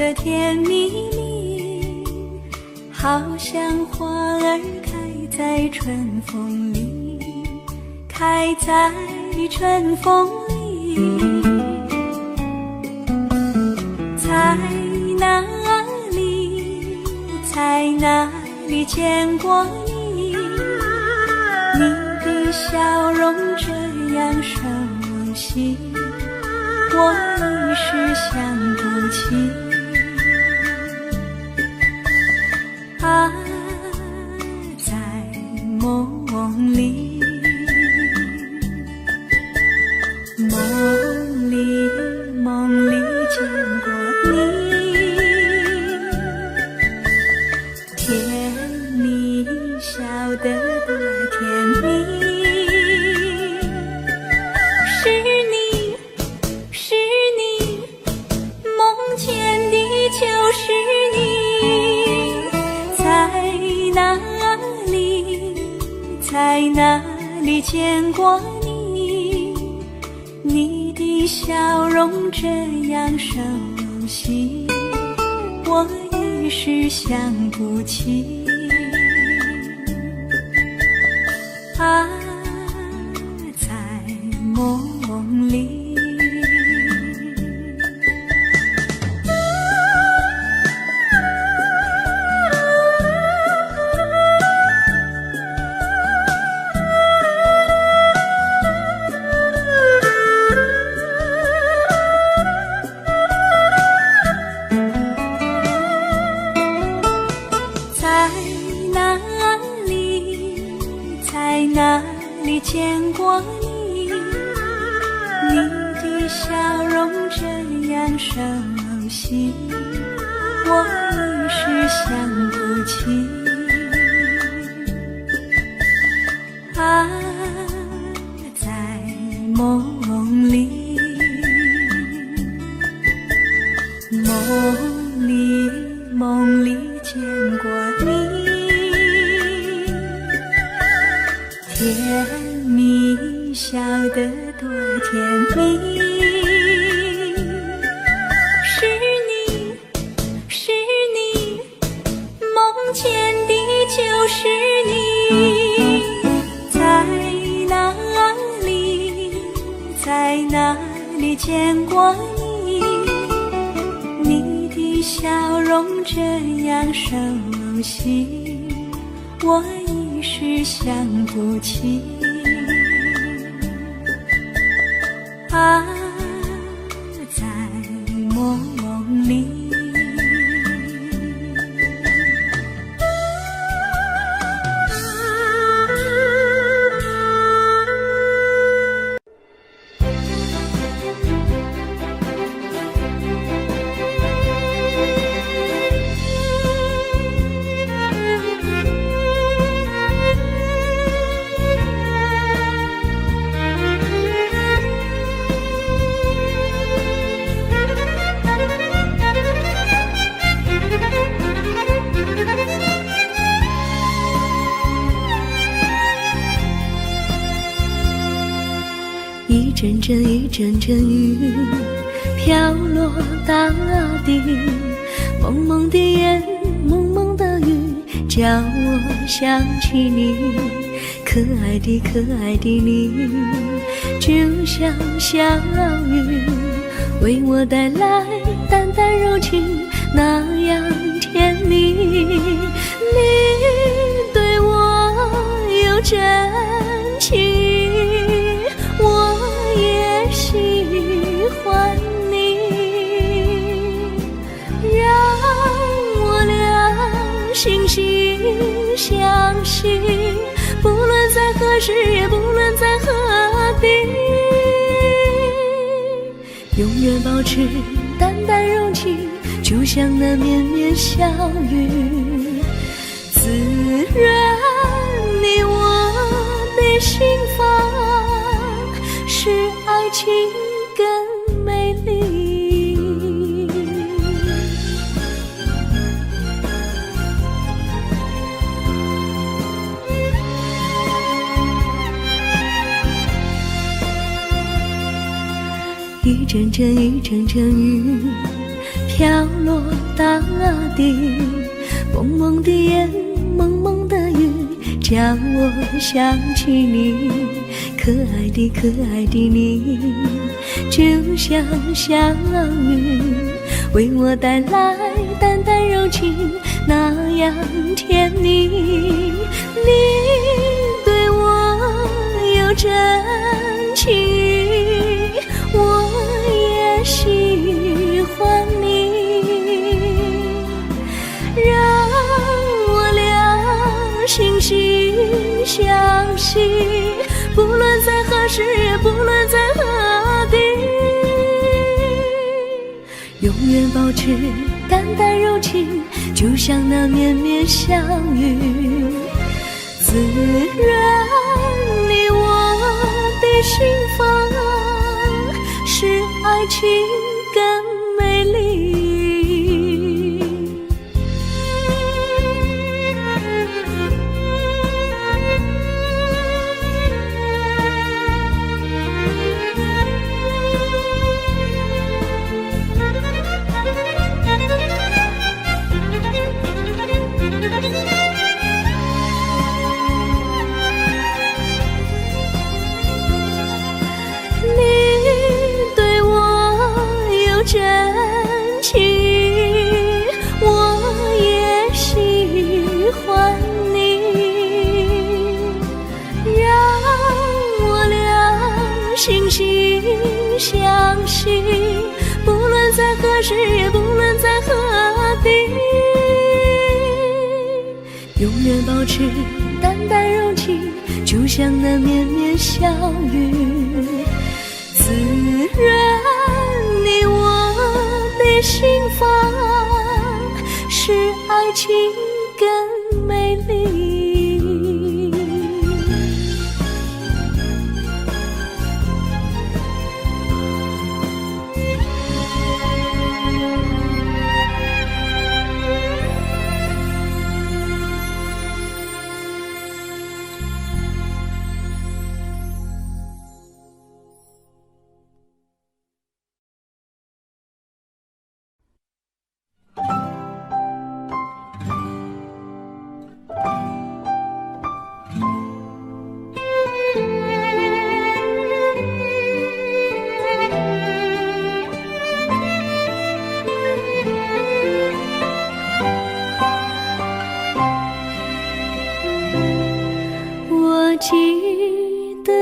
的甜蜜蜜，好像花儿开在春风里，开在春风里。在哪里，在哪里见过你？你的笑容这样熟悉，我一时想不起。啊，在梦里，梦里见过你，甜蜜笑得多甜蜜。是你，梦见的就是你。在哪里见过你？你的笑容这样熟悉，我一时想不起。啊，在梦里。在哪里见过你？你的笑容这样熟悉，我一时想不起。啊，在梦里，梦里见过你。甜蜜笑得多甜蜜。是你，梦见的就是你。在哪里见过你？你的笑容这样熟悉，我一时想不起。啊，在梦里。一阵阵雨飘落大地，蒙蒙的烟，蒙蒙的雨，叫我想起你。可爱的你，就像小雨，为我带来淡淡柔情，那样甜蜜。你对我有真情，我也喜欢你，让我俩惺惺相惜，不论在何时，也不论在何地，永远保持淡淡柔情，就像那绵绵小雨，滋润你我的心房，使爱情更美丽。一阵阵雨飘落大地，蒙蒙的烟，蒙蒙的雨，叫我想起你，可爱的可爱的你，就像小雨，为我带来淡淡柔情，那样甜蜜。你对我有真情，我也喜欢你，让我俩惺惺相惜，不论在何时，也不论在何地，永远保持淡淡柔情，就像那绵绵小雨，滋润你我的心房，使爱情更美丽。真情，我也喜欢你，让我俩惺惺相惜，不论在何时，也不论在何地，永远保持淡淡柔情，就像那绵绵小雨，滋润你我的心房，使爱情更美丽。记得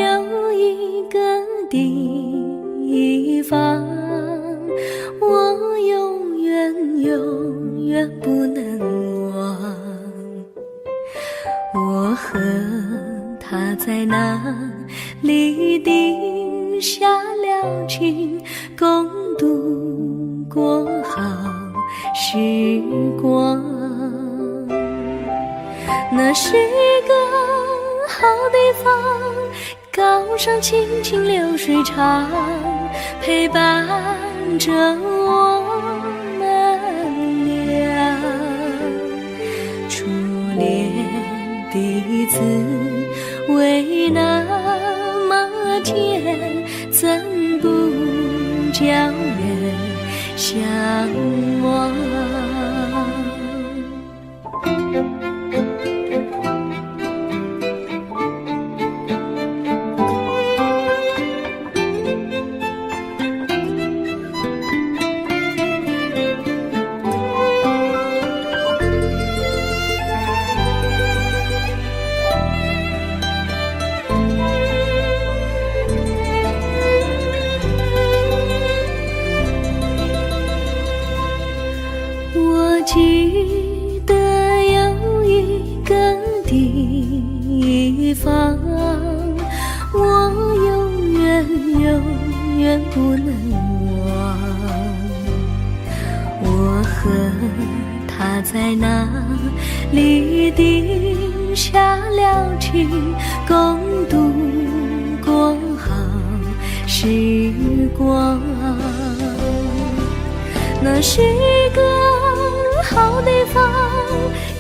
有一个地方，我永远不能忘。我和他在那里定下了情，共度过好时光。那是个好地方，高山青青流水长，陪伴着我们俩。初恋的滋味那么甜，怎不叫人向往？我记得有一个地方，我永远不能忘。我和他在那里定下了情，共度过好时光。那是个好地方，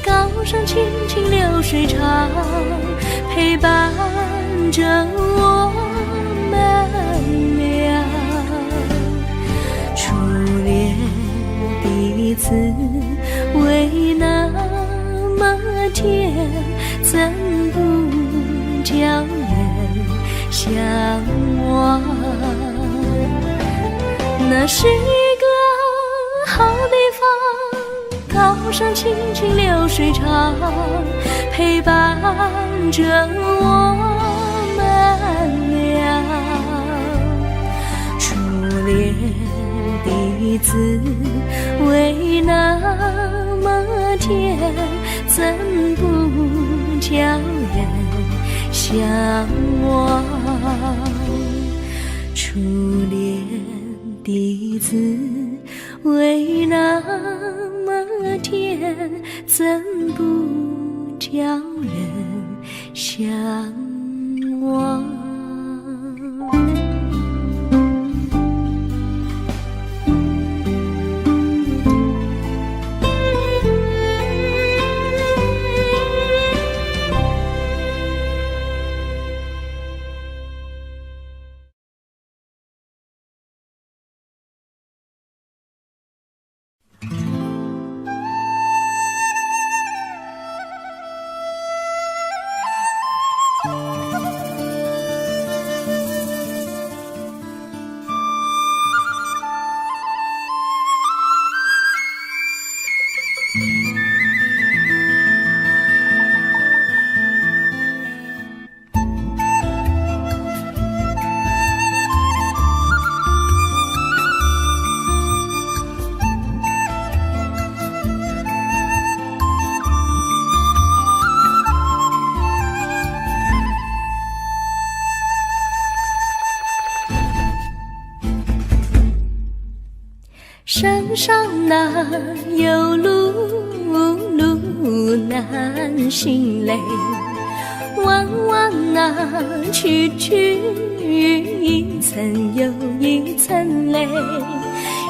高山青青流水长，陪伴着我们俩。初恋滋味那么甜，怎不叫人向往？那是一个好地方，高山清清流水长，陪伴着我们俩。初恋的滋味那么甜，怎不叫人向往？初恋的滋味那么甜，怎不叫人向往？山上哪有路，路难行嘞，弯弯哪曲曲，一层又一层嘞，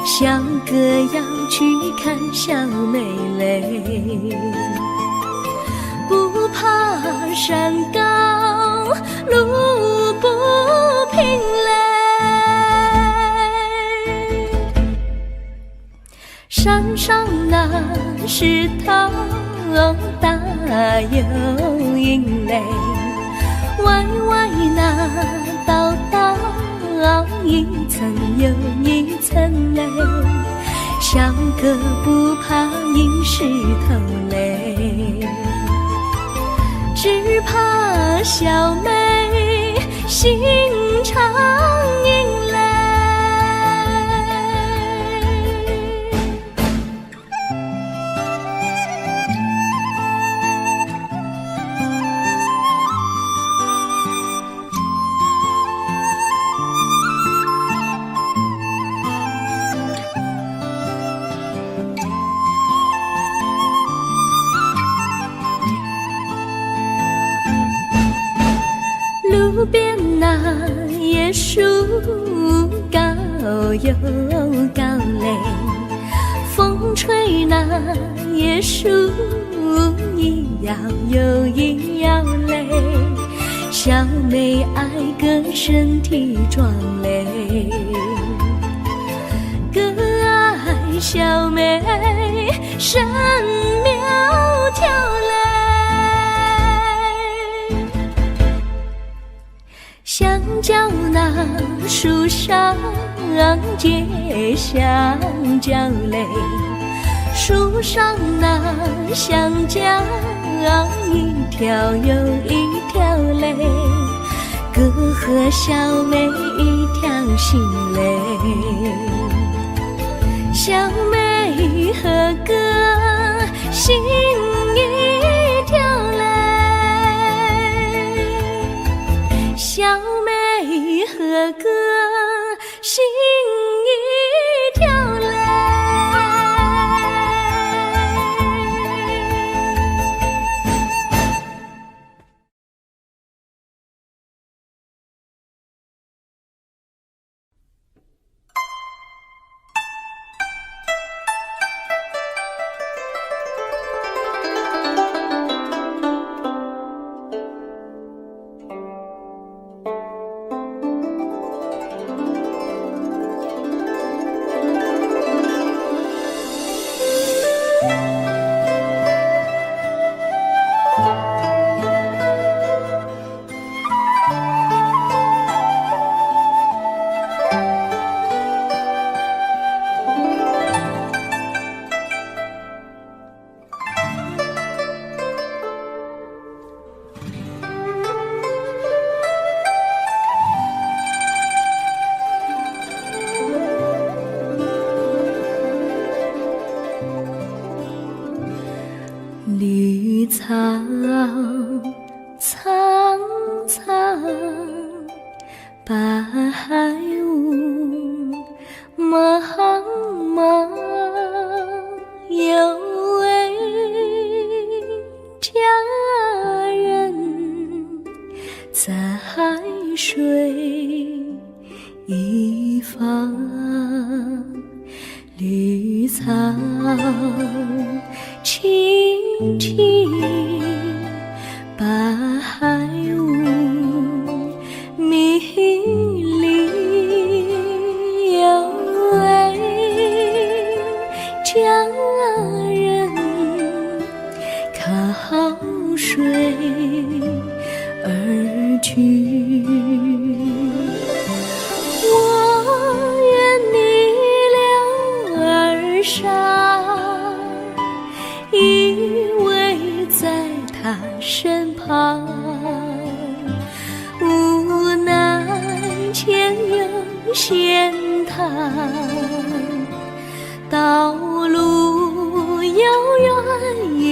小哥要去看小妹嘞，不怕山高路不平嘞，山上那石头大又硬嘞，歪歪那道道一层又一层嘞，小哥不怕硬石头嘞，只怕小妹心肠硬嘞。路边那椰树高又高嘞，风吹那椰树一摇又一摇嘞，小妹爱个身体壮嘞，哥爱小妹身苗条嘞，香蕉那树上结香蕉嘞，树上那香蕉一条又一条嘞，哥和小妹一条心嘞，小妹和哥心一条嘞，小妹和哥心一条嘞。绿草苍苍，白雾茫茫，有位佳人在水一方，绿草青青，白雾迷离，有位佳人靠水而居。我愿你了儿伤，依偎在他身旁，无奈前有险滩，道路又远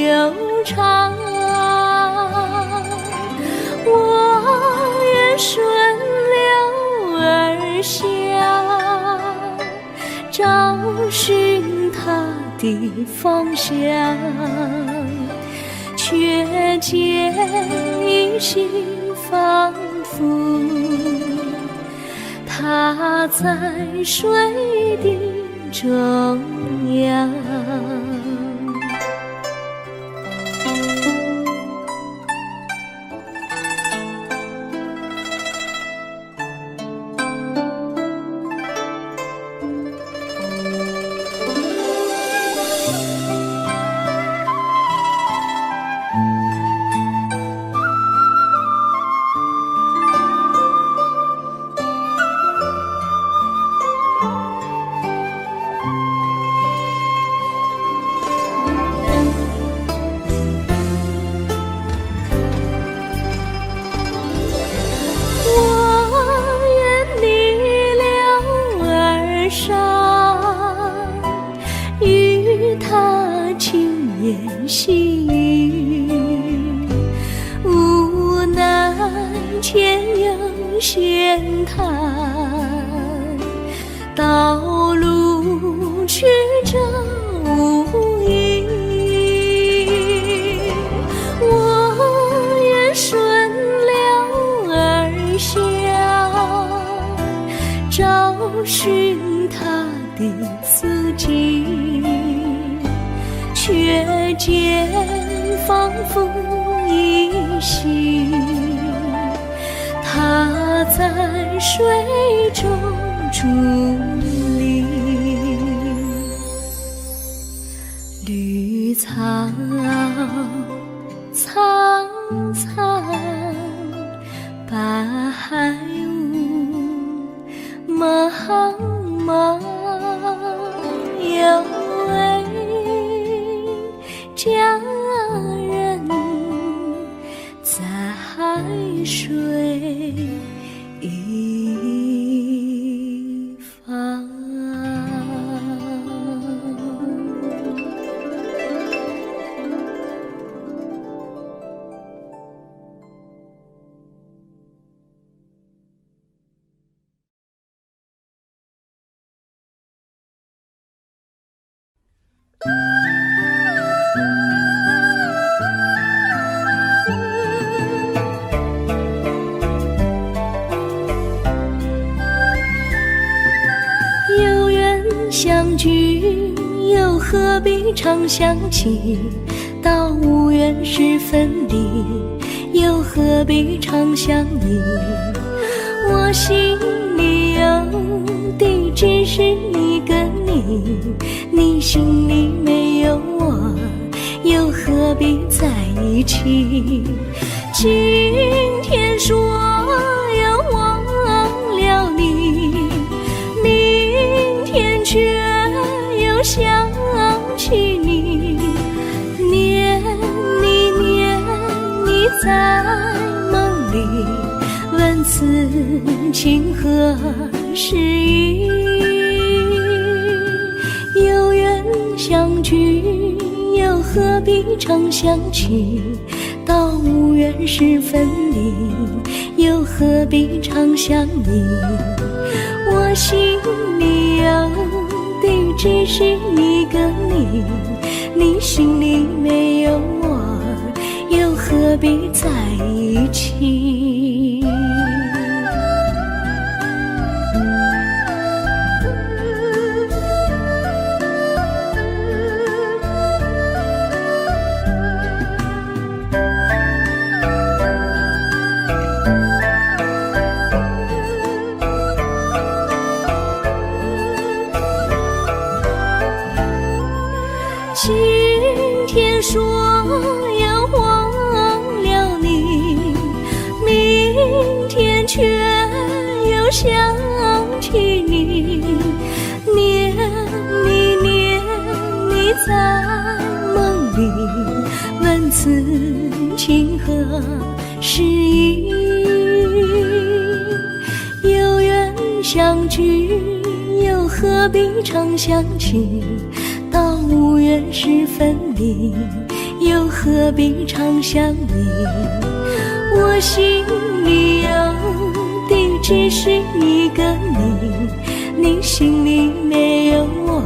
又长，我愿顺流而下，找寻他的方向，却见一心仿佛他在水的中央。细雨无奈前有险滩，道路曲折无依，我愿顺流而下，找寻他的足迹，却见仿佛依稀，他在水中伫立。绿草苍苍，白雾茫茫，有位佳人在水一方。有缘相聚，又何必常相期？到无缘时分离，又何必常相依？我心里有的只是一个你，你心里没有我，又何必在一起？今天说要忘了你，明天却又想起你，念你念你在梦里，问此情何时已？有缘相聚，又何必常想起？到无缘时分离，又何必常想你？我心里有的只是一个你，你心里没有我，又何必在一起？今天说要忘了你，明天却又想起你，念你在梦里，问此情何时已？有缘相聚，又何必常想起？到无缘时分离，又何必常想你？我心里有的只是一个你，你心里没有我，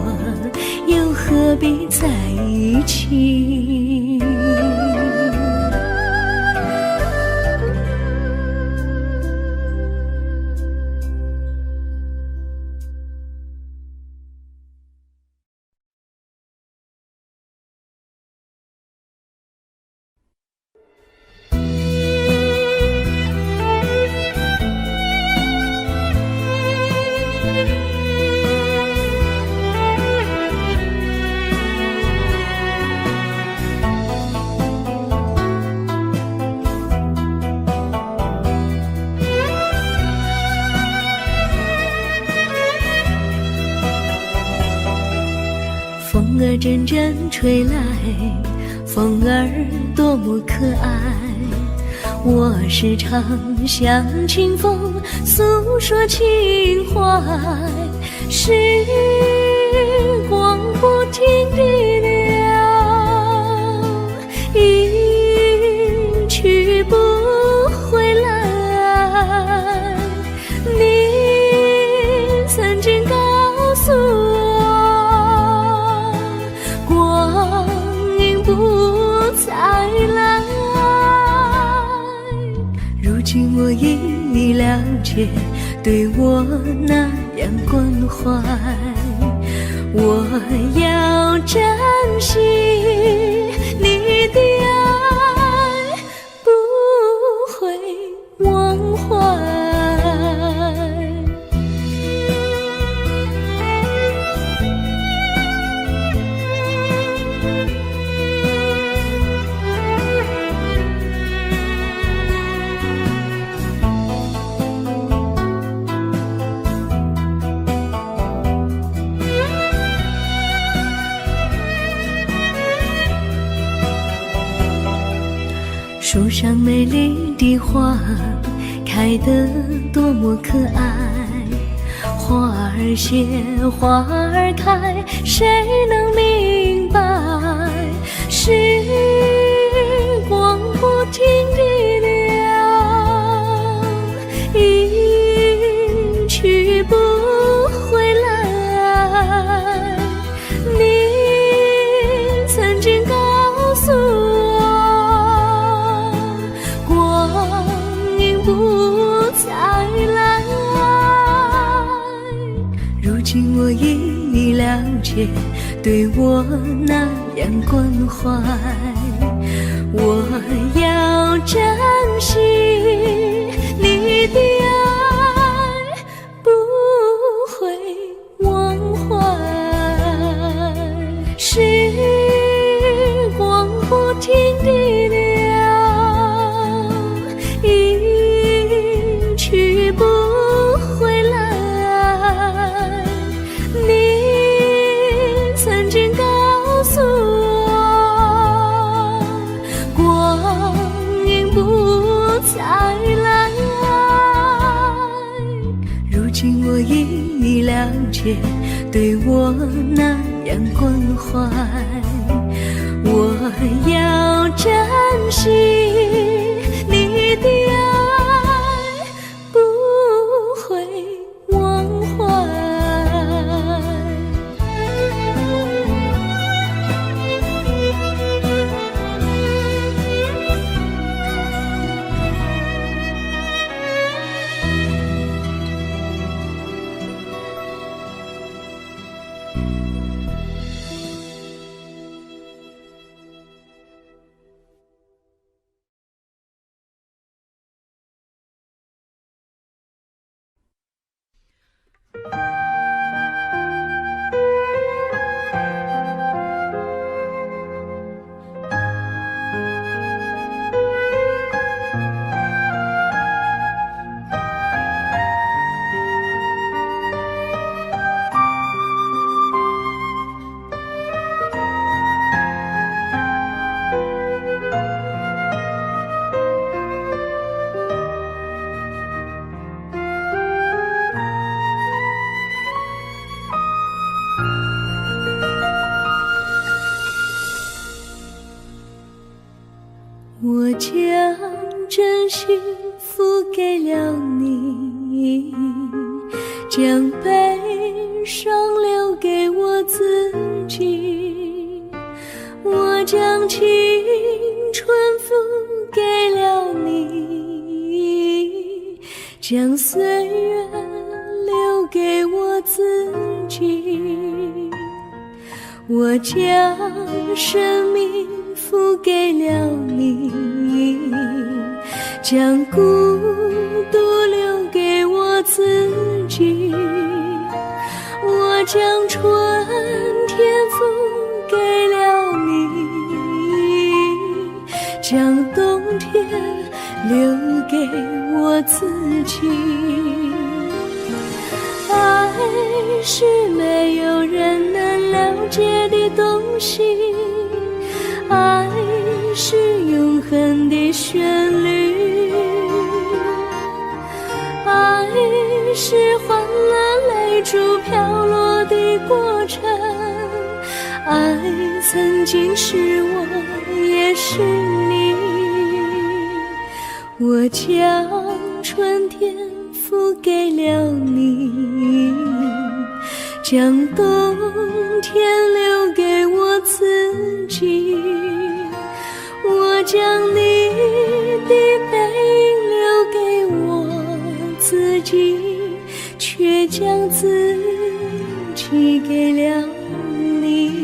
又何必在一起？风儿阵阵吹来，风儿多么可爱。我时常向清风诉说情怀，时光不停地流，一去不回来。你曾经告诉我，光阴不再来。如今我已了解，对我那样关怀，我要珍惜你的爱，不会忘怀。树上美丽的花开得多么可爱，花儿谢，花儿开，谁能明白？时光不停地流，一去不回来。你曾经告诉我，不再来。如今我已了解，对我那样关怀，我要珍惜你的爱，不会忘怀。时光不停地流，去不回来。你曾经告诉我，光阴不再来。如今我已了解，对我那样关怀，我要珍惜你的爱，不会忘怀。我将真心付给了你，将悲伤留给我自己。我将青春付给了你，将岁月留给我自己。我将生命付给了你，将孤独留给我自己。我将春天付给了你，将冬天留给我自己。爱是没有人能了解的东西，爱是永恒的旋律，爱是换了泪珠飘落的过程，爱曾经是我也是你。我将春天付给了你，将冬天留给我自己。我将你的背影留给我自己，却将自己给了你。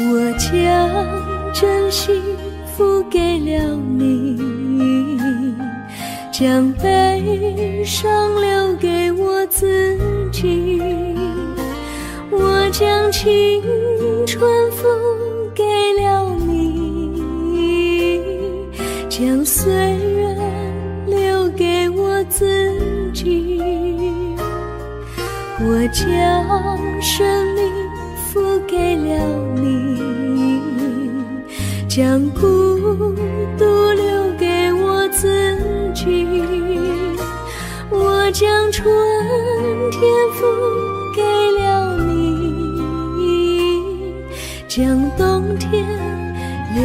我将真心付给了你，将悲伤留给我自己。我将青春付给了你，将岁月留给我自己。我将生命付给了你，将孤独留给我自己。我将春天付给了你，将冬天留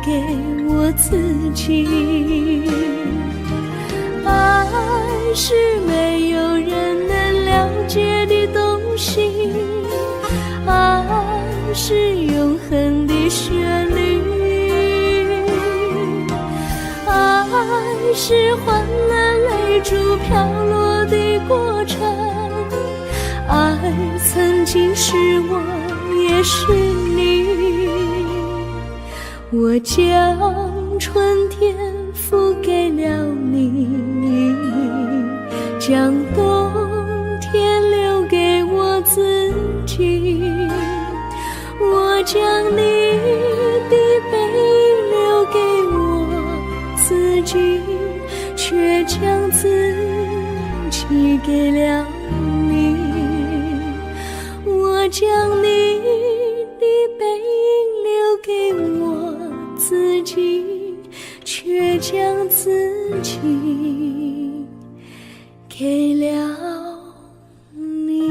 给我自己。爱是没有人能了解的东西，爱是永恒的旋律，爱是换了泪珠飘落的过程，爱曾经是我也是你。我将春天付给了你，将冬天留给我自己。将你的背留给我自己，却将自己给了你。我将你的背留给我自己，却将自己给了你。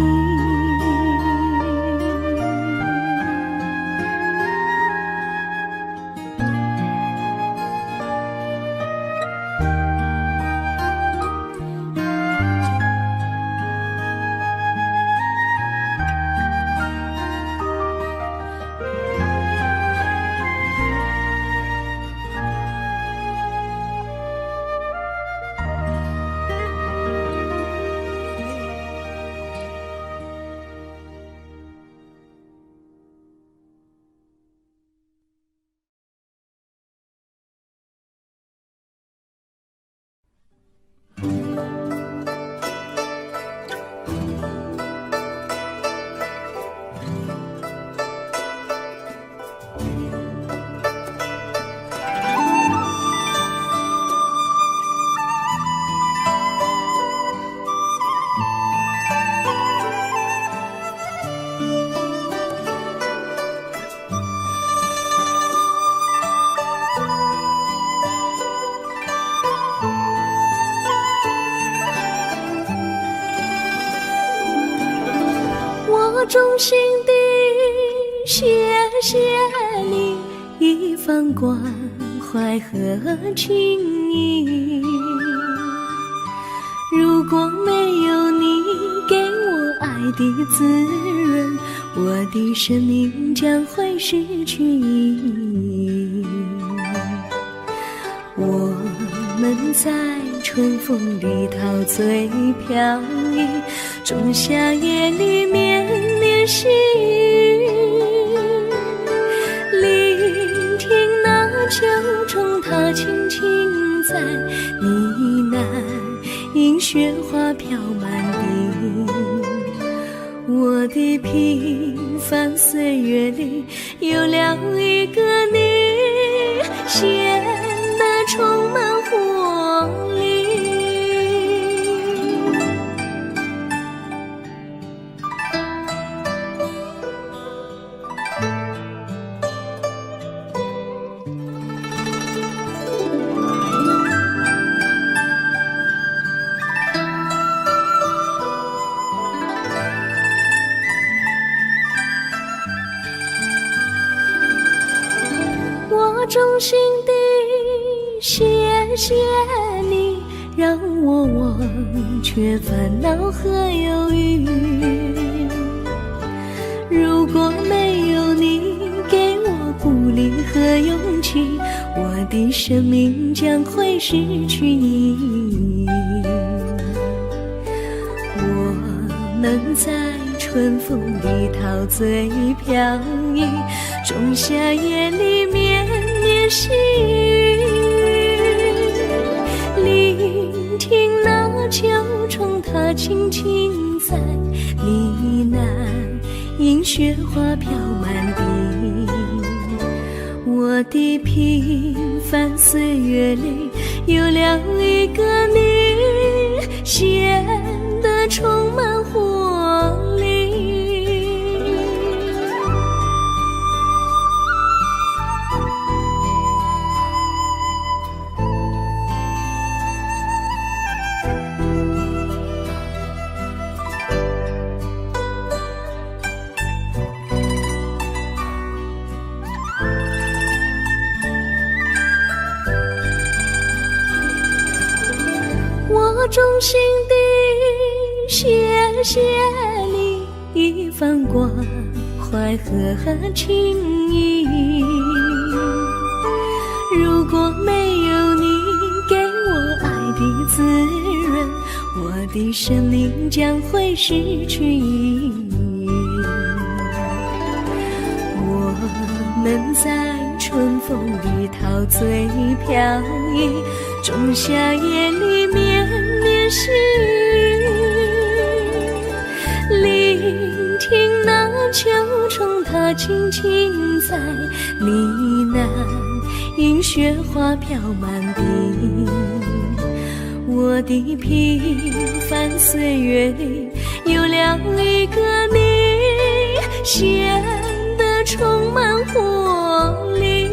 我衷心地谢谢你一番关怀和情谊，如果没有你给我爱的滋润，我的生命将会失去意义。我们在春风里陶醉飘逸，仲夏夜里绵绵细雨，聆听那秋虫它轻轻在呢喃，因雪花飘满地。我的平凡岁月里有了一个你，显得充满活力。我衷心地谢谢你，让我忘却烦恼和忧郁。如果没有你给我鼓励和勇气，我的生命将会失去意义。我能在春风里陶醉飘逸，仲夏夜里绵绵细雨，聆听那秋虫它轻轻在呢喃，因雪花飘满地。我的平凡岁月里有了一个你，显得充满活力。我衷心地谢谢你一番关怀和情谊，如果没有你给我爱的滋润，我的生命将会失去意义。我们在春风里陶醉飘逸，仲夏夜里绵绵细雨，聆听那秋虫它轻轻在呢喃，银雪花飘满地。我的平凡岁月里有了一个你，显得充满活力。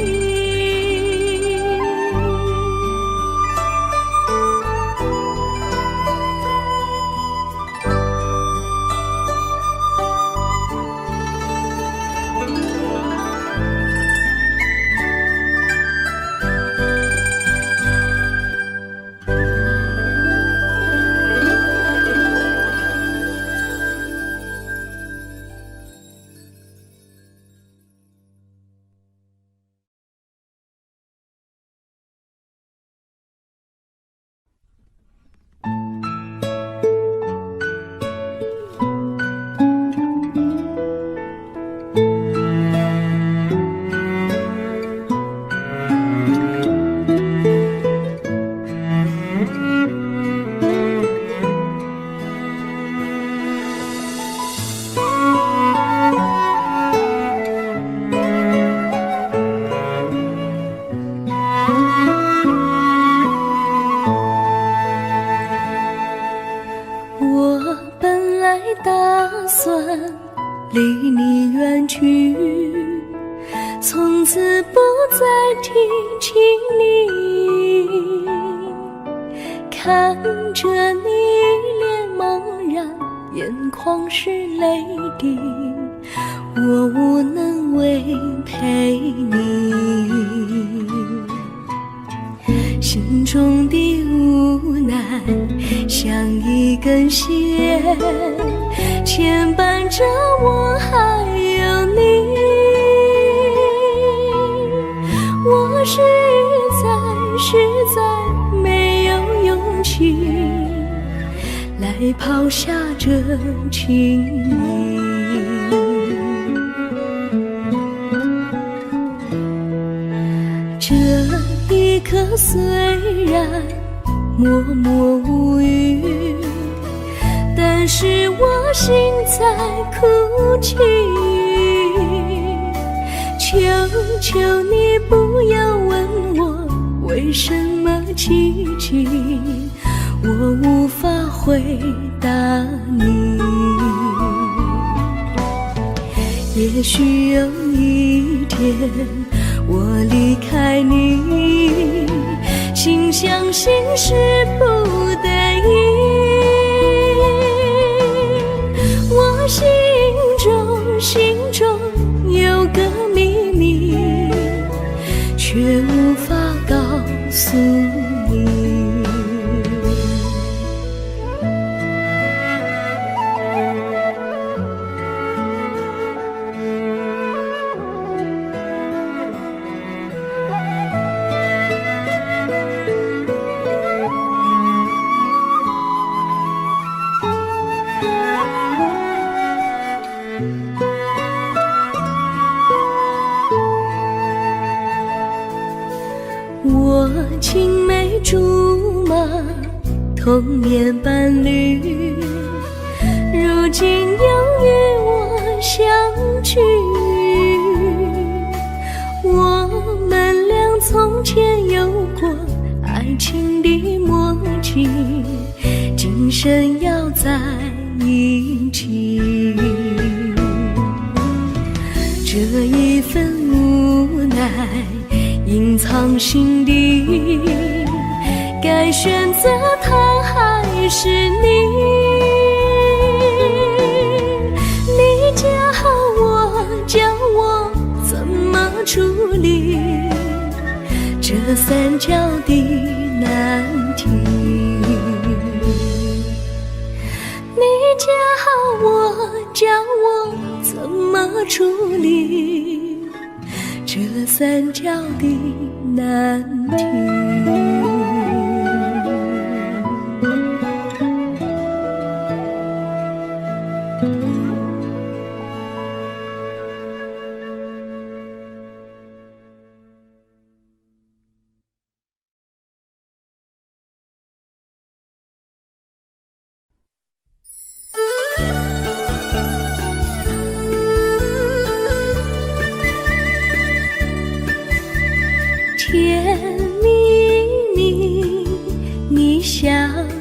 离你远去，从此不再提起你。看着你一脸茫然，眼眶是泪滴，我无能为陪你。心中的无奈像一根线，牵绊着我还有你。我实在没有勇气来抛下这情谊。这一刻虽然默默无语，但是我心在哭泣。求求你不要问我为什么奇迹，我无法回答你。也许有一天我离开你，心相信是不得已。我心中有个秘密，却无法告诉你。我青梅竹马，童年伴侣，如今又与我相聚。我们俩从前有过爱情的默契，今生要在一起。这一份无奈隐藏心底，该选择他还是你？你教我怎么处理这三角的难题？你教我怎么处理这三角的难题？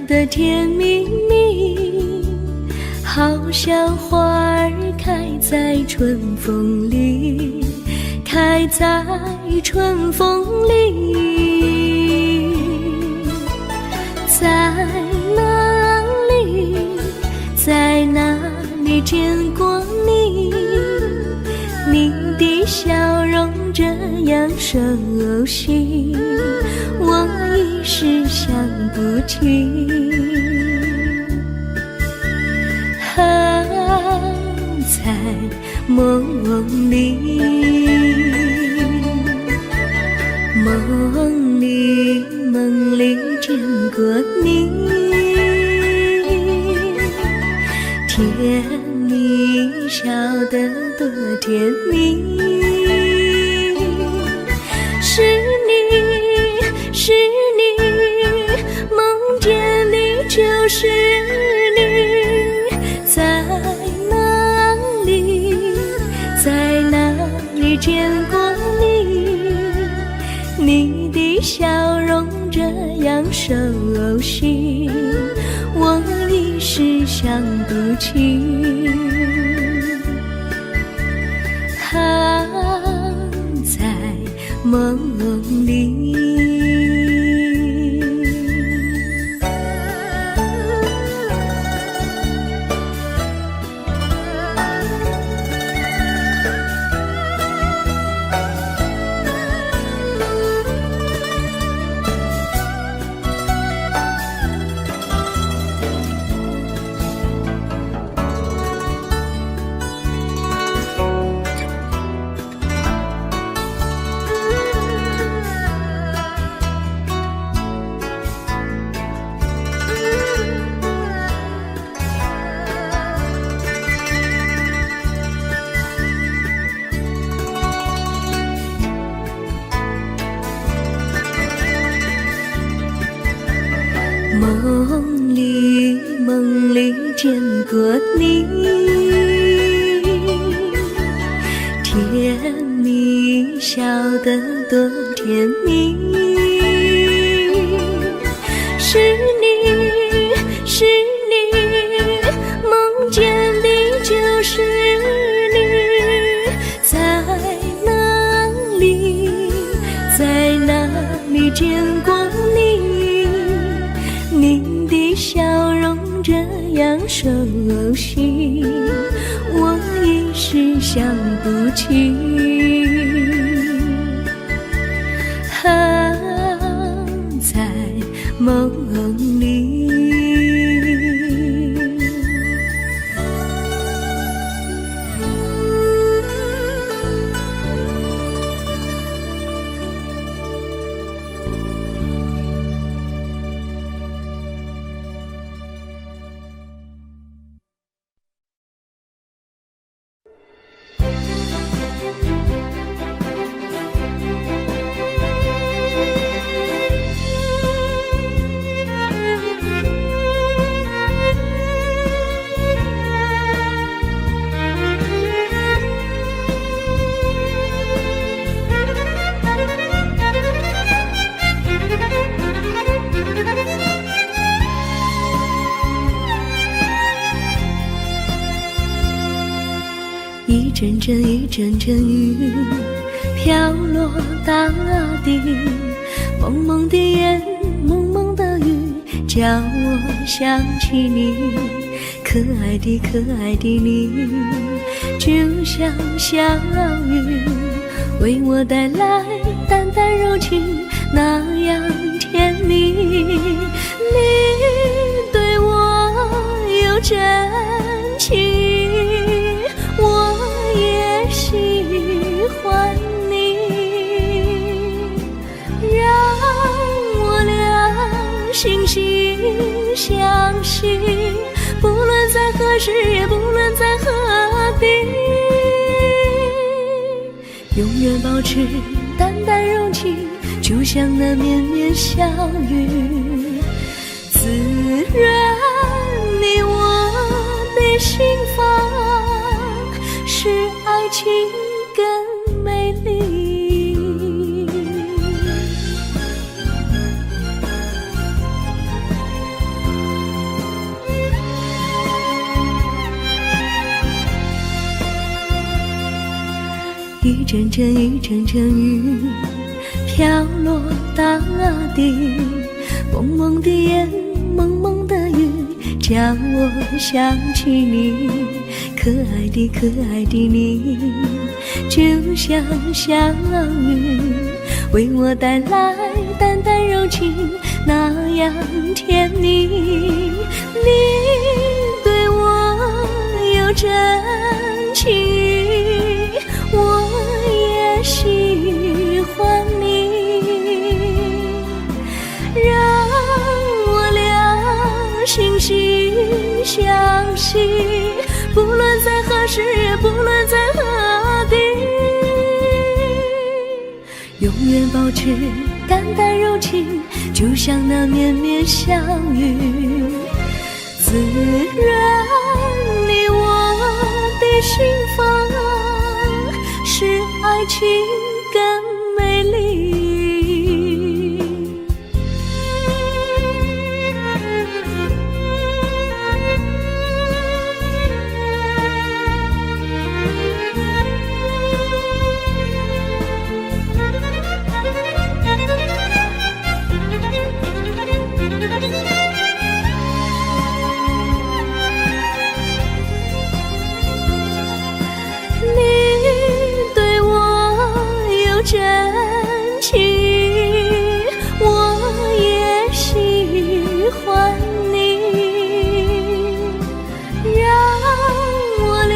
的甜蜜蜜，好像花儿开在春风里，开在春风里。在哪里，在哪里见过你？你的笑容这样熟悉，我一时想不起。在梦里，梦里见过你，甜蜜笑得多甜蜜。是你，是你，梦见你就是你。在哪里，在哪里见过你？你的笑容这样熟悉，我一时想不起。在梦里。梦里见过你，甜蜜笑得多甜蜜。是你，是你，梦见的就是你。在哪里，在哪里见过你？你的笑容这样熟悉，我一时想不起。在梦里。一阵阵一阵阵雨飘落大地，蒙蒙的烟，蒙蒙的雨，叫我想起你。可爱的可爱的你，就像小雨，为我带来淡淡柔情，那样甜蜜。你对我有真情，我也喜欢你，让我俩惺惺相惜，不论在何时，也不论在何地，永远保持淡淡柔情，就像那绵绵小雨，滋润你我的心房，使爱情更美丽。阵一阵阵雨飘落大地，蒙蒙的烟，蒙蒙的雨，叫我想起你，可爱的可爱的你，就像小雨，为我带来淡淡柔情，那样甜蜜。你对我有真情，我也喜欢你，让我俩惺惺相惜，不论在何时，也不论在何地，永远保持淡淡柔情，就像那绵绵小雨，滋润你我的心房，使爱情更美丽。真情，我也喜欢你，让我俩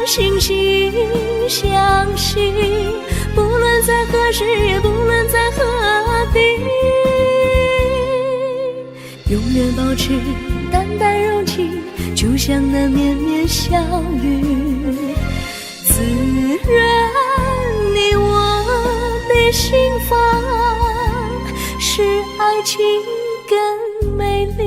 惺惺相惜，不论在何时，也不论在何地，永远保持淡淡柔情，就像那绵绵小雨，滋润你我的心房，使爱情更美丽。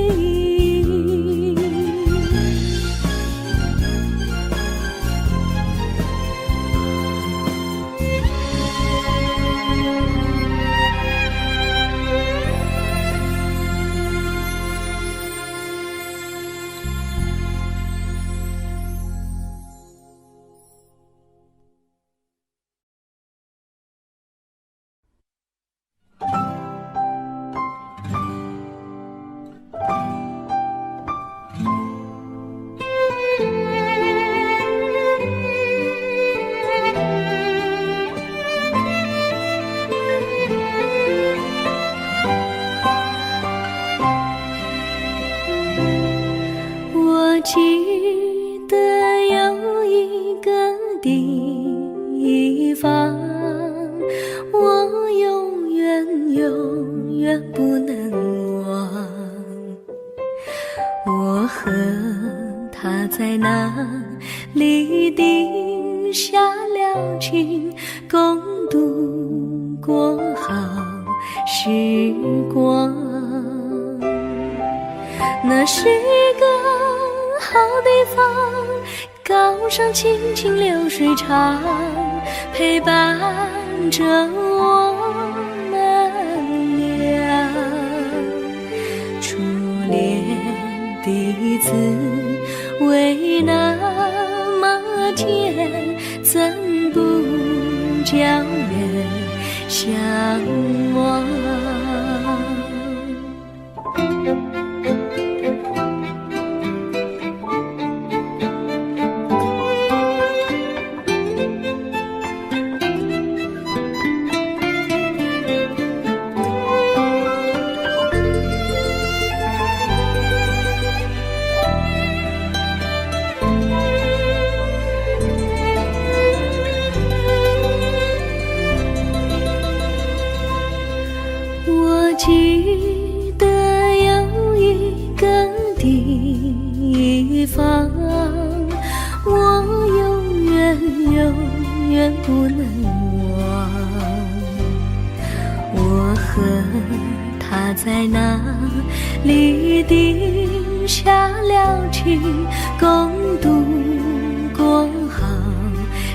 记得有一个地方，我永远不能忘。我和他在那里定下了情，共度过好时光。那是个好地方，高山清清流水长，陪伴着我们俩。初恋的滋味那么甜，怎不叫人向往？我记得有一个地方，我永远不能忘。我和他在那里定下了情，共度过好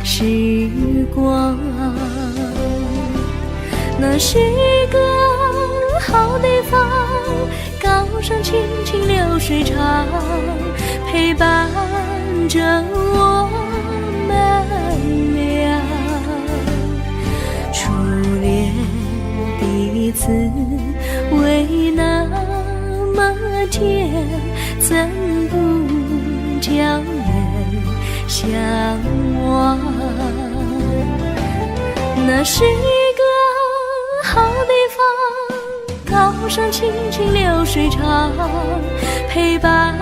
时光。那是个好地方，高山清清流水长，陪伴着我们俩。滋味那么甜，怎不叫人向往？那是一个好地方，高山青青流水长，陪伴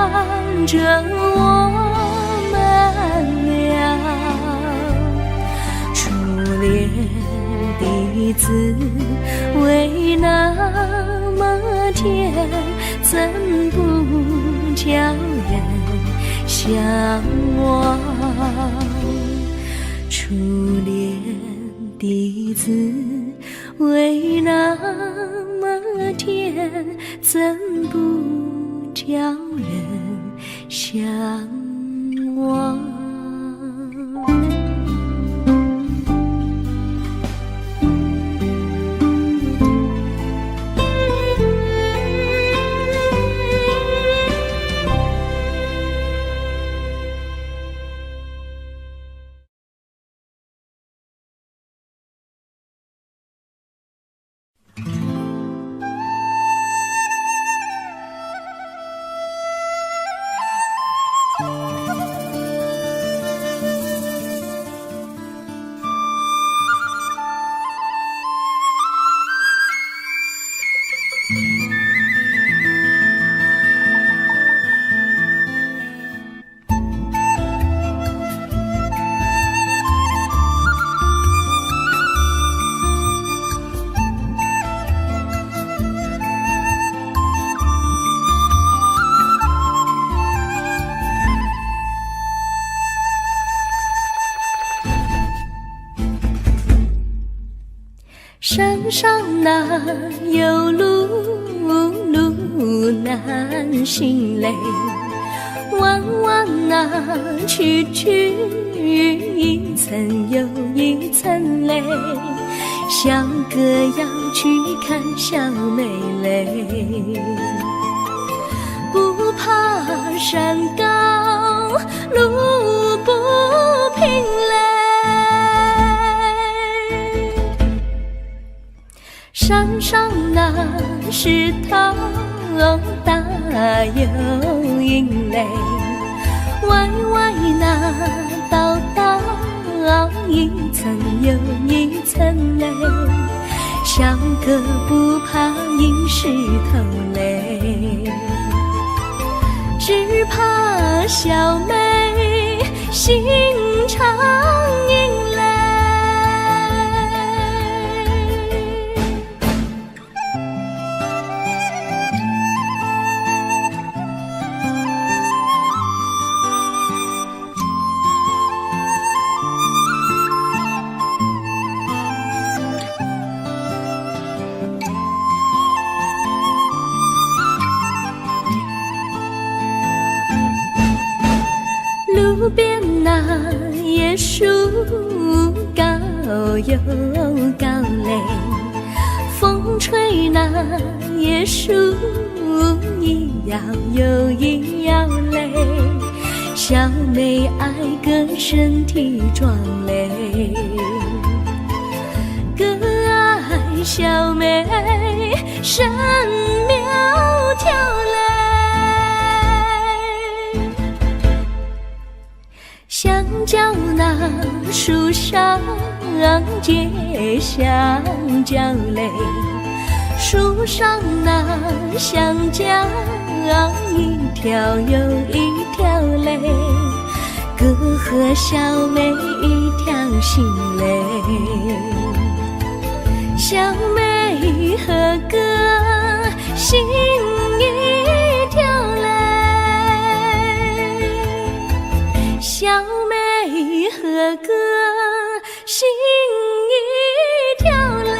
着我们俩。初恋的滋味那么甜，怎不叫人向往？初恋的滋味那么甜，怎不叫人向往？山上哪有路，路难行嘞，弯弯哪曲曲，一层又一层嘞，小哥要去看小妹嘞，不怕山高路不平嘞，山上那石头大又硬嘞，歪歪那道道一层又一层嘞，小哥不怕硬石头嘞，只怕小妹心肠硬嘞。路边那椰树高又高嘞，风吹那椰树一摇又一摇嘞，小妹爱个身体壮嘞，哥爱小妹身苗条嘞，香蕉那树上结香蕉嘞，树上那香蕉一条又一条嘞，哥和小妹一条心嘞，小妹和哥心一条嘞，小妹和哥心一条嘞。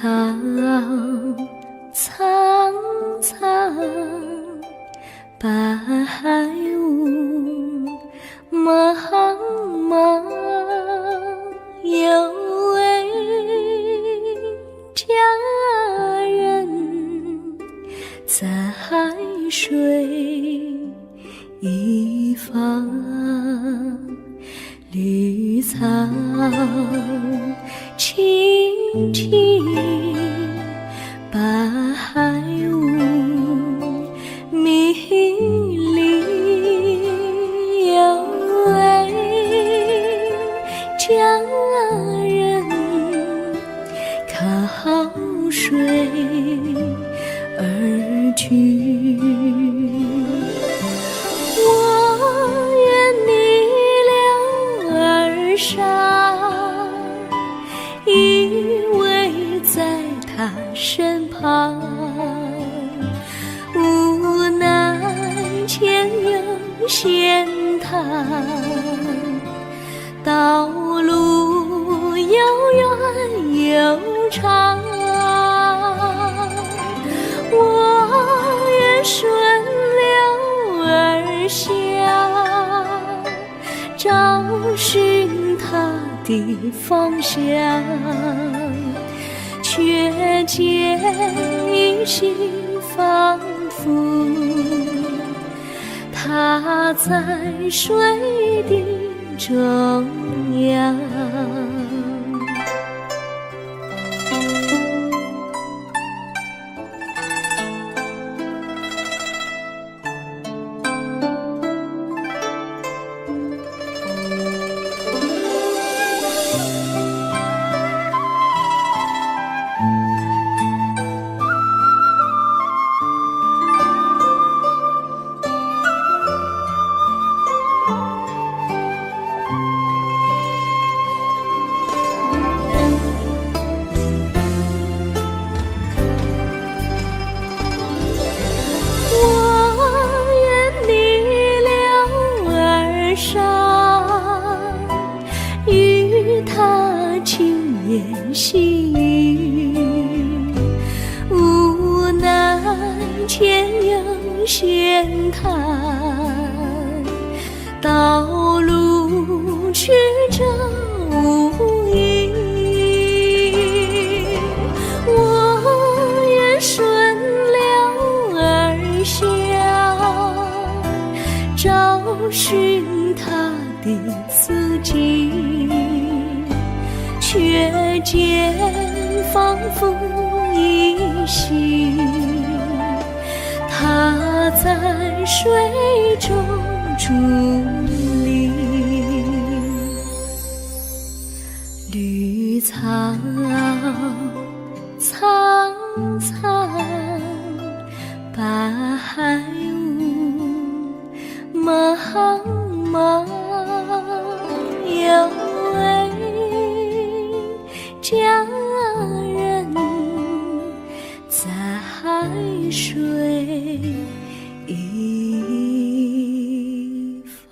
苍苍，白雾茫茫，有位佳人在水一方，绿草青青，白雾迷离，有位佳人靠水而居。我愿你留儿伤，依偎在他身旁，无奈前有险滩，道路又远又长，我愿顺流而下，找寻他的方向，却见依稀仿佛他在水的中央。细雨，无奈前有险滩，道路曲折无依。我愿顺流而下，找寻他的足迹，却见仿佛依稀，他在水中伫立。绿草苍苍，白雾茫茫，有位佳人在水一方。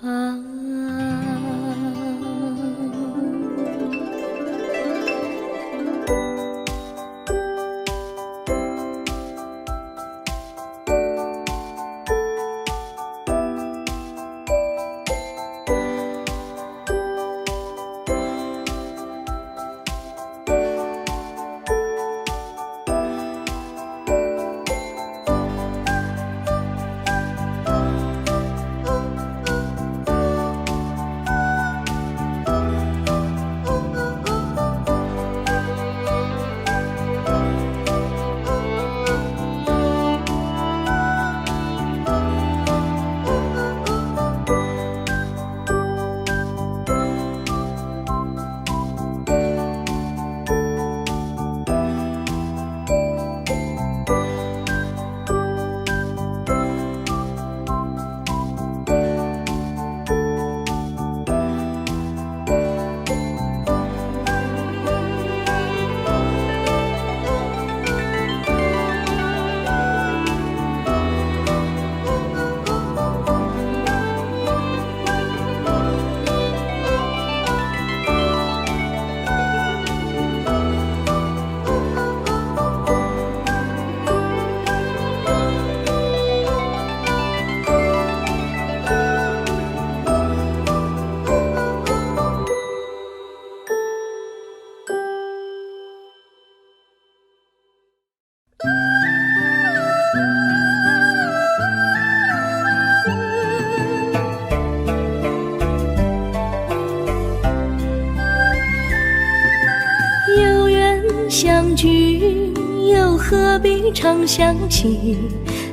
相聚，又何必常想起？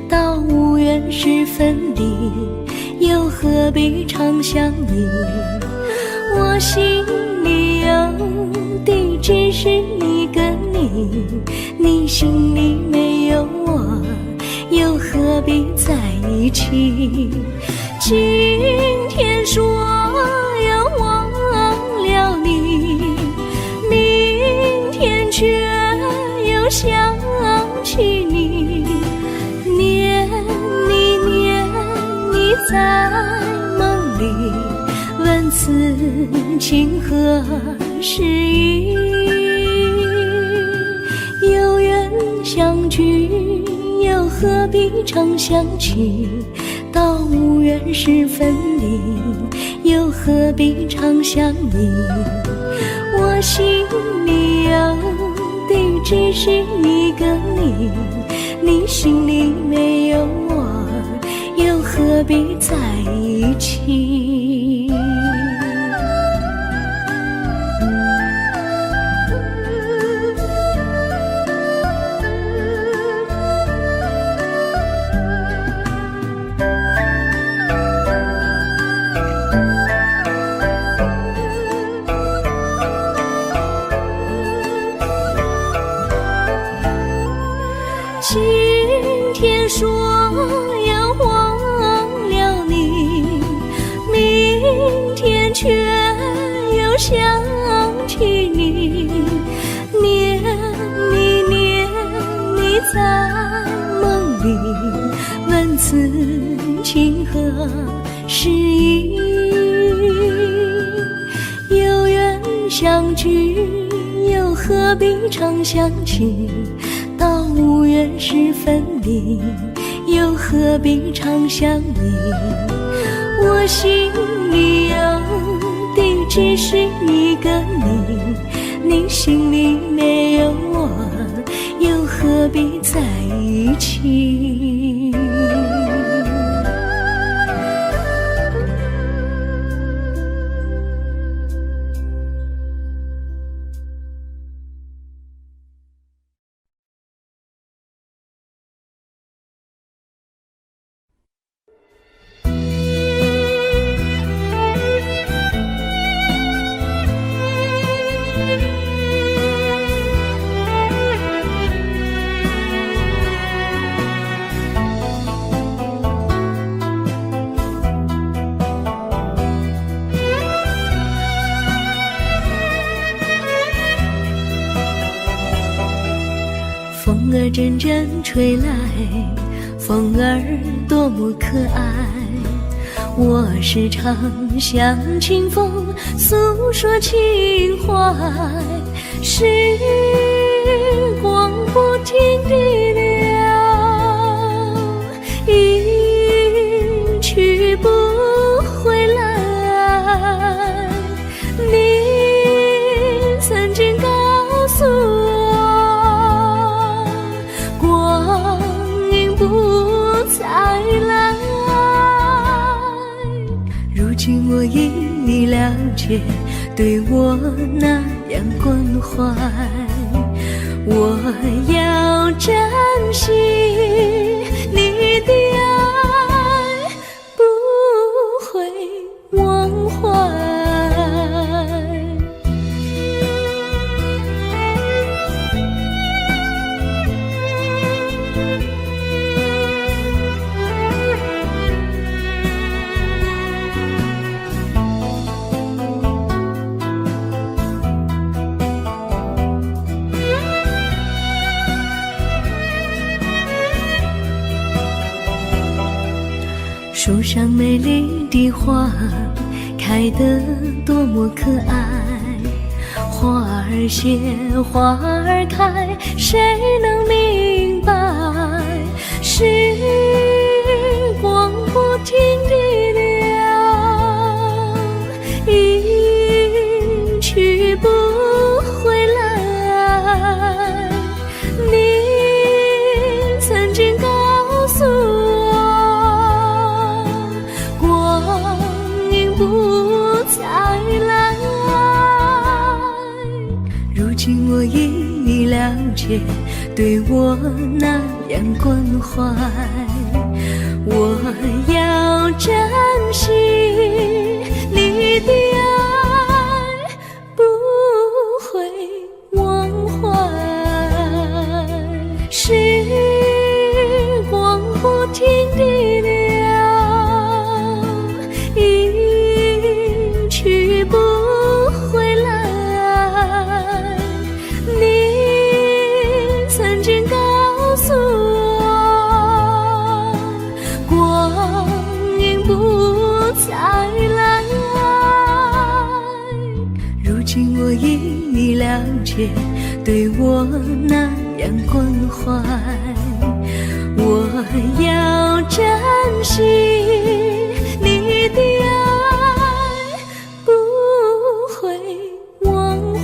到无缘时分离，又何必常想你？我心里有的只是一个你，你心里没有我，又何必在一起？今天说要忘了你，明天却又想起你，念你念你在梦里，问此情何时已？有缘相聚，又何必常想起？到无缘时分离，又何必常想你？我心里有的只是一个你，你心里没有我，又何必在一起？今天说要忘了你，明天却又想起你，念你念你在梦里，问此情何时已？有缘相聚，又何必常想起？到无缘时分离，又何必常想你？我心里有的只是一个你，你心里没有我，又何必在一起？风儿阵阵吹来，风儿多么可爱。我时常向清风诉说情怀，时光不停地流，一去不回来。你曾经告诉我，光阴不再来。如今我已了解，对我那样关怀，我要珍惜你的爱，不会忘怀。树上美丽的花开得多么可爱，花儿谢花儿开，谁能明白？时光不停地流，一去不回来。你曾经告诉我，光阴不再来。如今我已了了解，对我那样关怀。我要珍惜你的爱，不会忘怀。时光不停地流，一去不回来。你曾经告诉我，光阴不再来。如今我已了解，对我那样关怀。我要珍惜你的爱，不会忘怀。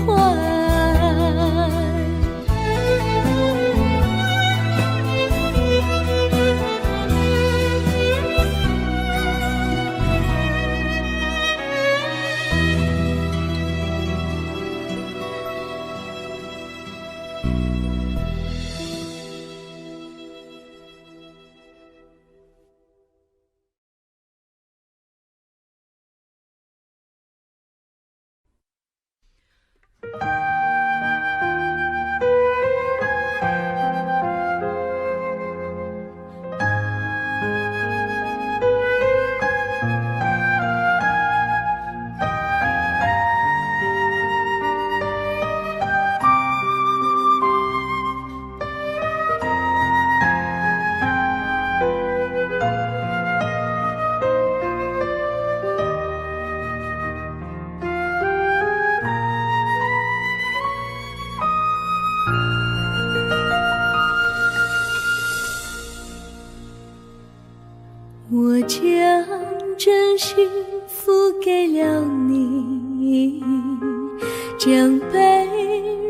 我将真心付给了你，将悲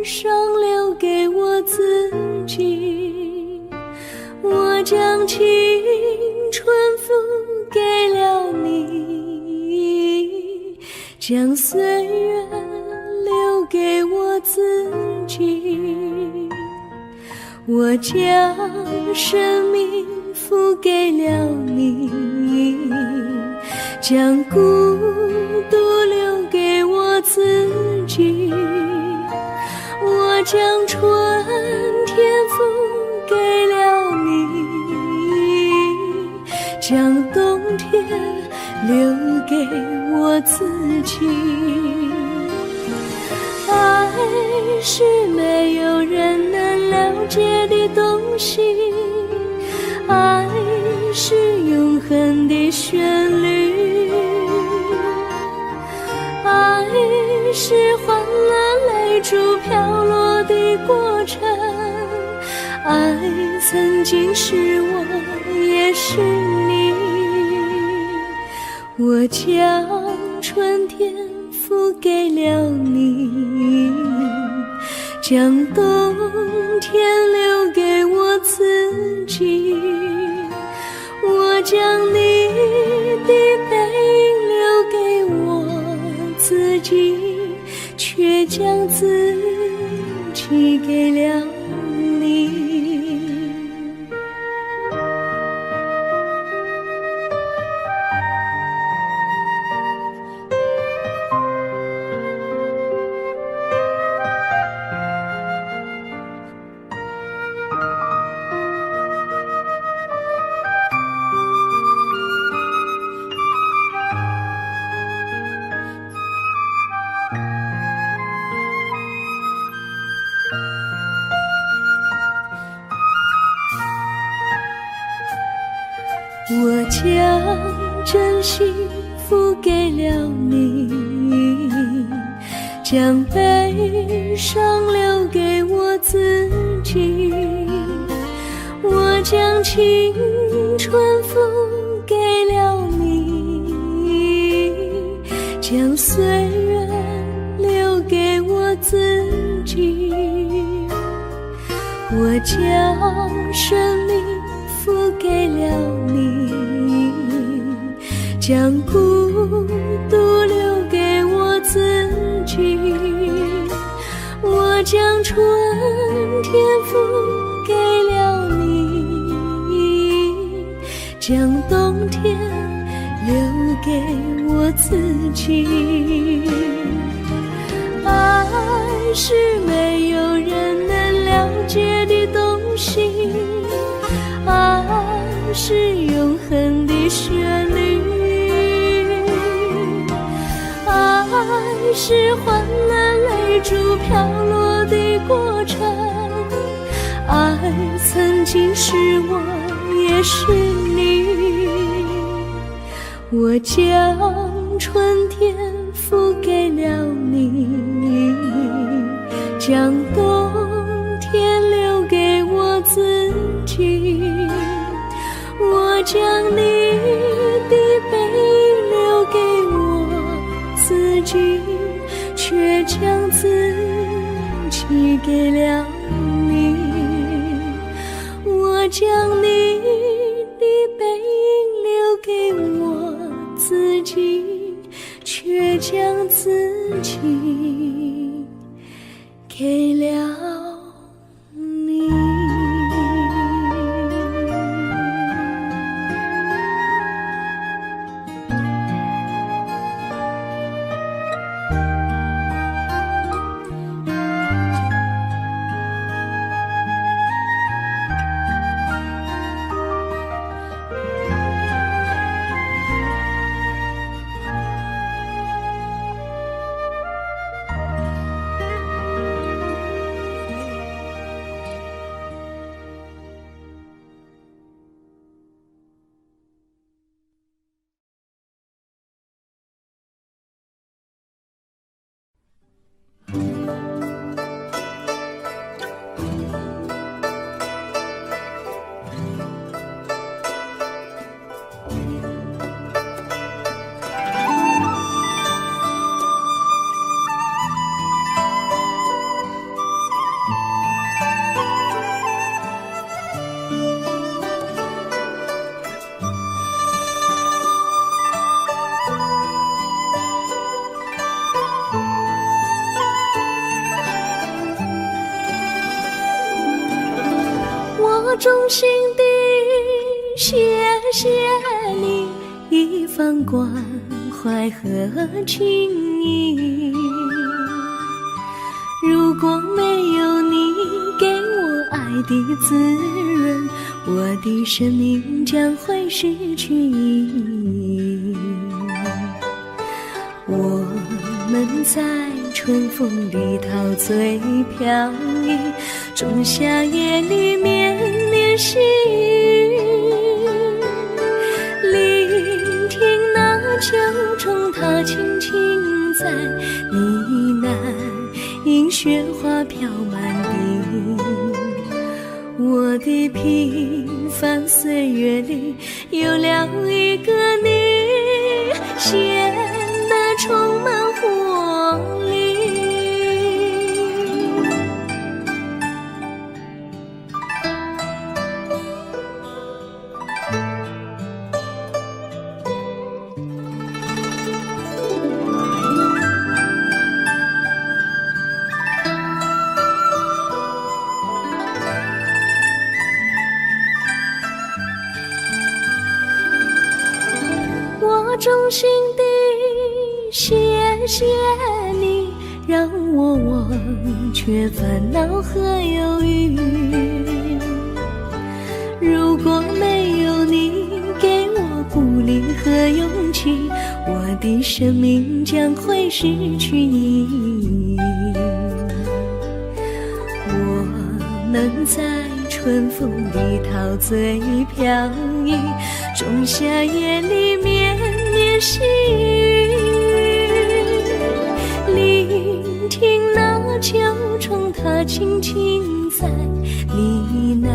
伤留给我自己。我将青春付给了你，将岁月留给我自己。我将生命付给了你，将孤独留给我自己。我将春天付给了你，将冬天留给我自己。爱是没有人能了解的东西，爱是永恒的旋律，爱是欢乐泪珠飘落的过程，爱曾经是我也是你。我将春天付给了你，将冬天留给我自己。我将你的背影留给我自己，却将自己给了你。我将真心付给了你，将悲伤留给我自己。我将青春付给了你，将岁月留给我自己。我将生命付给了你，将孤独留给我自己。我将春天付给了你，将冬天留给我自己。爱是没有人能了解的东西，爱是永恒的旋律，爱是换了泪珠飘落的过程，爱曾经是我也是你。我将春天付给了你，将冬天留给我自己。我将你的背影留给我自己，却将自己给了你。我将你的背影留给我自己，却将自己给了你。衷心地谢谢你一番关怀和情谊，如果没有你给我爱的滋润，我的生命将会失去意义。我们在春风里陶醉飘逸，仲夏夜里绵绵细雨，聆听那秋虫它轻轻在呢喃，映雪花飘满地。我的平凡岁月里有了一个你，显得充满活力。我衷心地谢谢你，让我忘却烦恼和忧郁。如果没有你给我鼓励和勇气，我的生命将会失去意义。我们在春风里陶醉飘逸，仲夏夜里绵绵细雨，聆听那秋虫它轻轻在呢喃，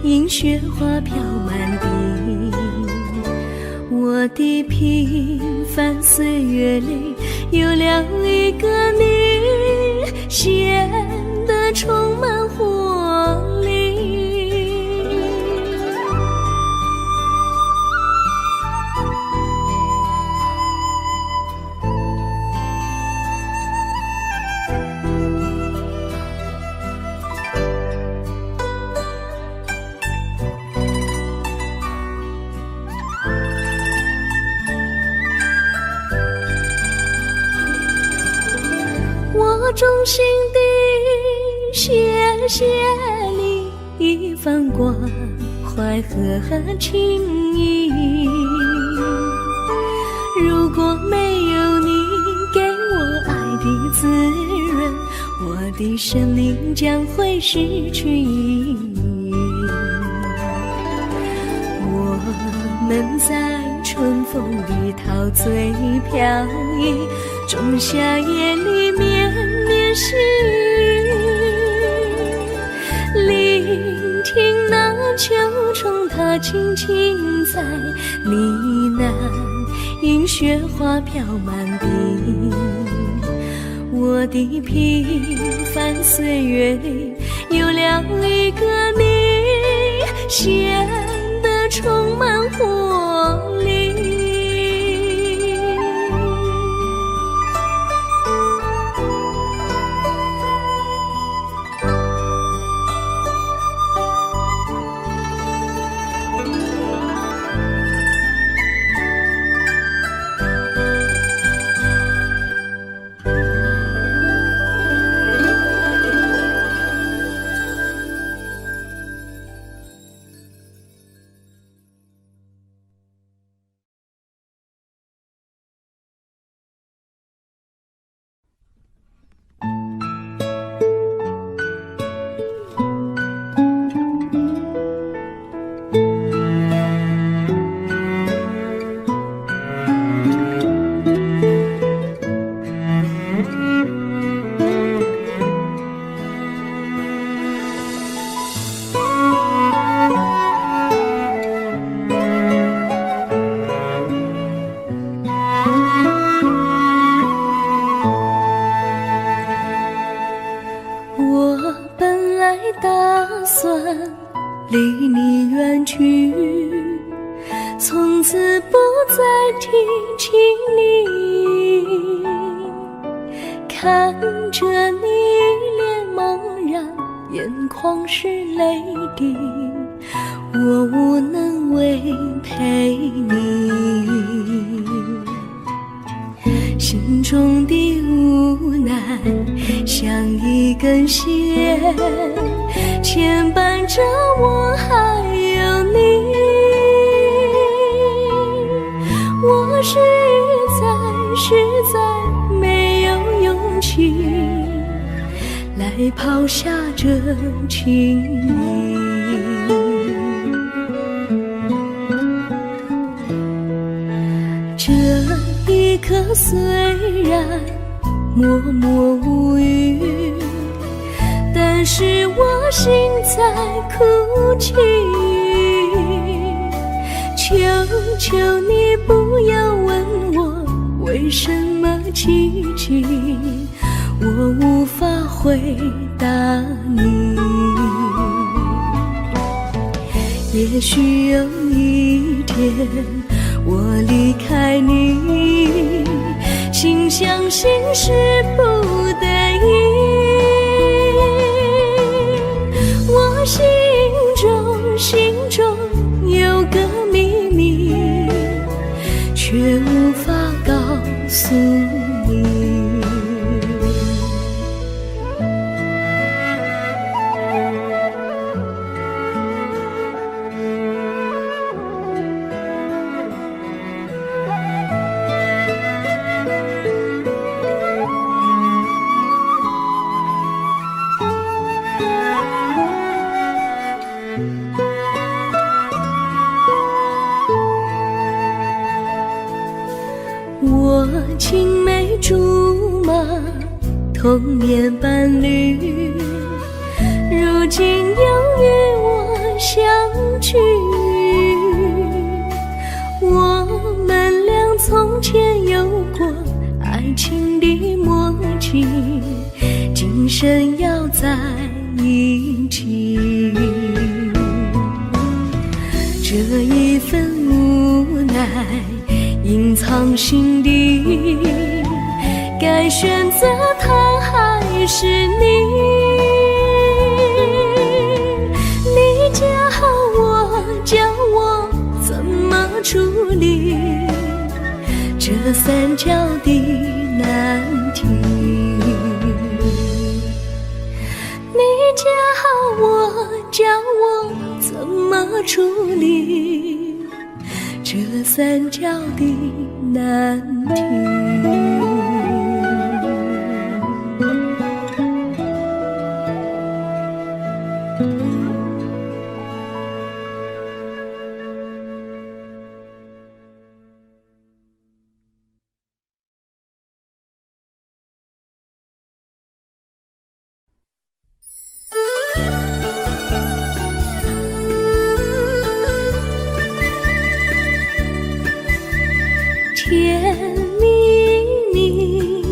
映雪花飘满地。我的平凡岁月里有了一个你，显得充满活力。衷心地谢谢你一番关怀和情谊。如果没有你给我爱的滋润，我的生命将会失去意义。我们在春风里陶醉飘逸，仲夏夜里绵绵细雨，聆听那秋虫它轻轻在呢喃，迎雪花飘满地。我的平凡岁月里有了一个你，显得充满活力。离你远去，从此不再提起你。看着你脸茫然，眼眶是泪滴，我无能为陪你。心中的无奈像一根线，牵绊着我还有你。我实在没有勇气来抛下这情谊。这一刻虽然默默无语，但是我心在哭泣。求求你不要问我为什么寂静，我无法回答你。也许有一天我离开你，心相信是不得已。我心中有个秘密，却无法告诉你。我青梅竹马，童年伴侣，如今又与我相聚。我们俩从前有过爱情的默契，今生要在一起。这一份无奈隐藏心底，该选择他还是你？你教我怎么处理这三角的难题。的难题。甜蜜蜜，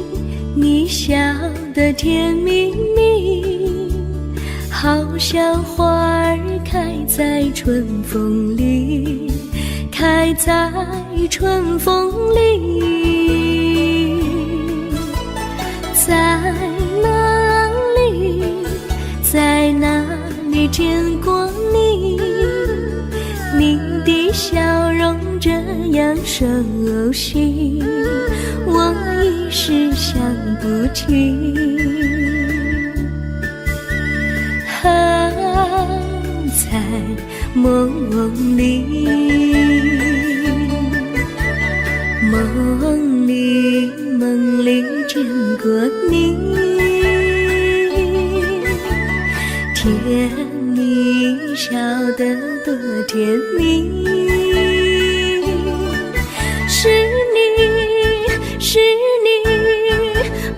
你笑得甜蜜蜜，好像花儿开在春风里，开在春风里。在哪里，在哪里见过你？你的笑容这样熟悉，我一时想不起。在梦里，梦里见过你，甜蜜笑得多甜蜜。是你，是你，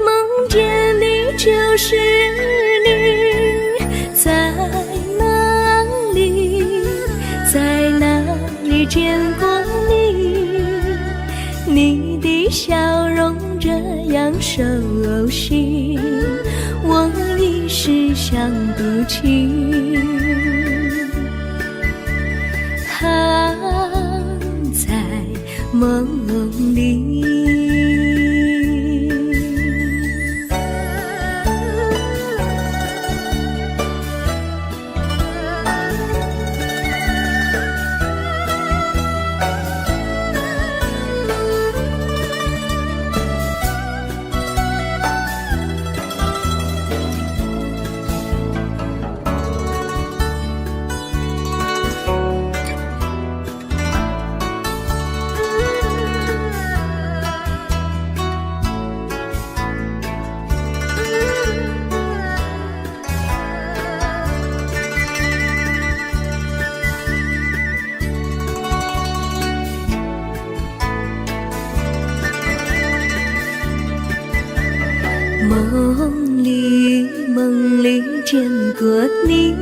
梦见你就是你。在哪里，在哪里见过你？你的笑容这样熟悉，我一时想不起。在梦里。梦里见过你，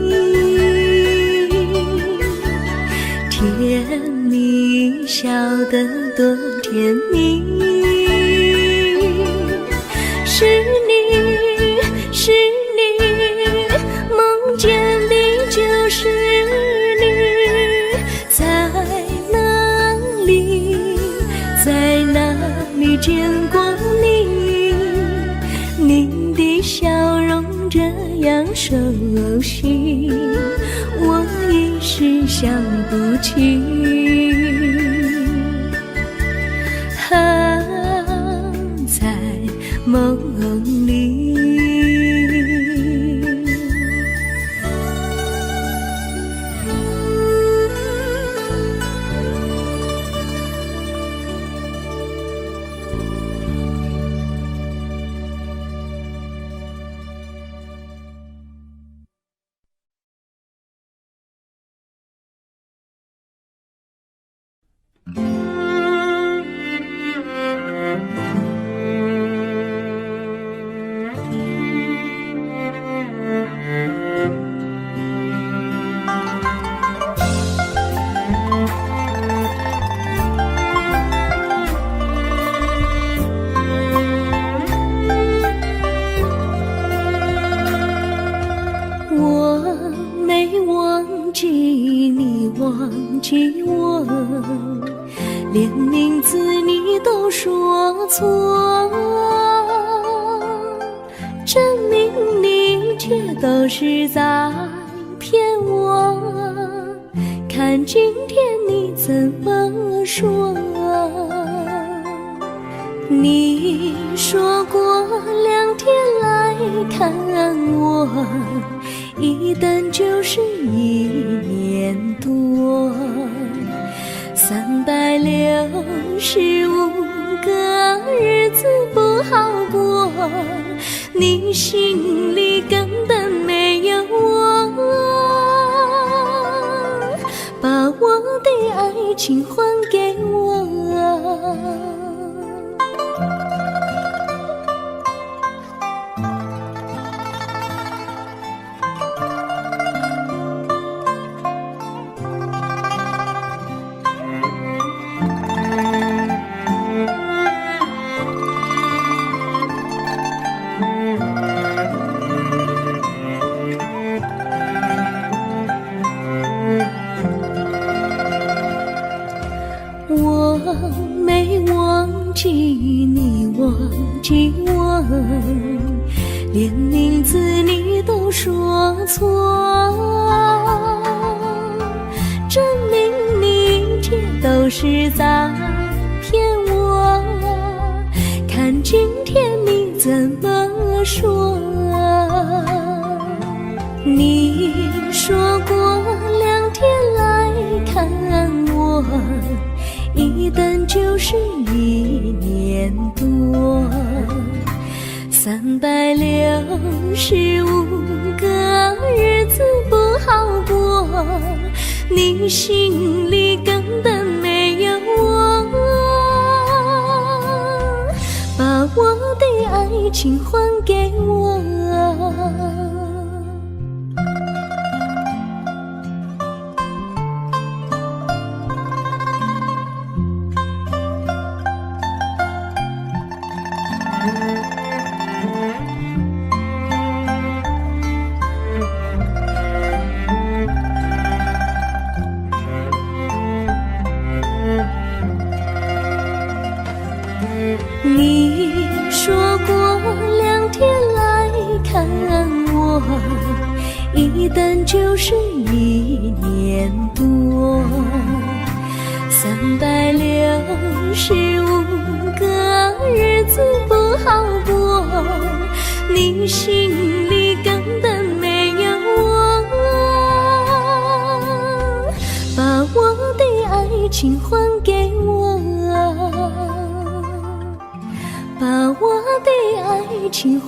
甜蜜笑得多甜蜜。是你，是你，梦见的就是你。在哪里，在哪里见过你？你的笑容这样熟悉，我一时想不起。在梦里。忘记我，连名字你都说错，证明你却都是在骗我。看今天你怎么说？你说过2天来看我，一等就是1年多。365个日子不好过，你心里根本没有我，把我的爱情还给我。我没忘记你，忘记我，连名字你都说错，证明你一切都是在骗我。看今天你怎么说？你说过2天来看我，一等就是1年多，365个日子不好过，你心里根本没有我，把我的爱情还给我。你说过2天来看我，一等就是1年多，365个日子不好过，你心里根本没有我，把我的爱情还给我，把我的爱情还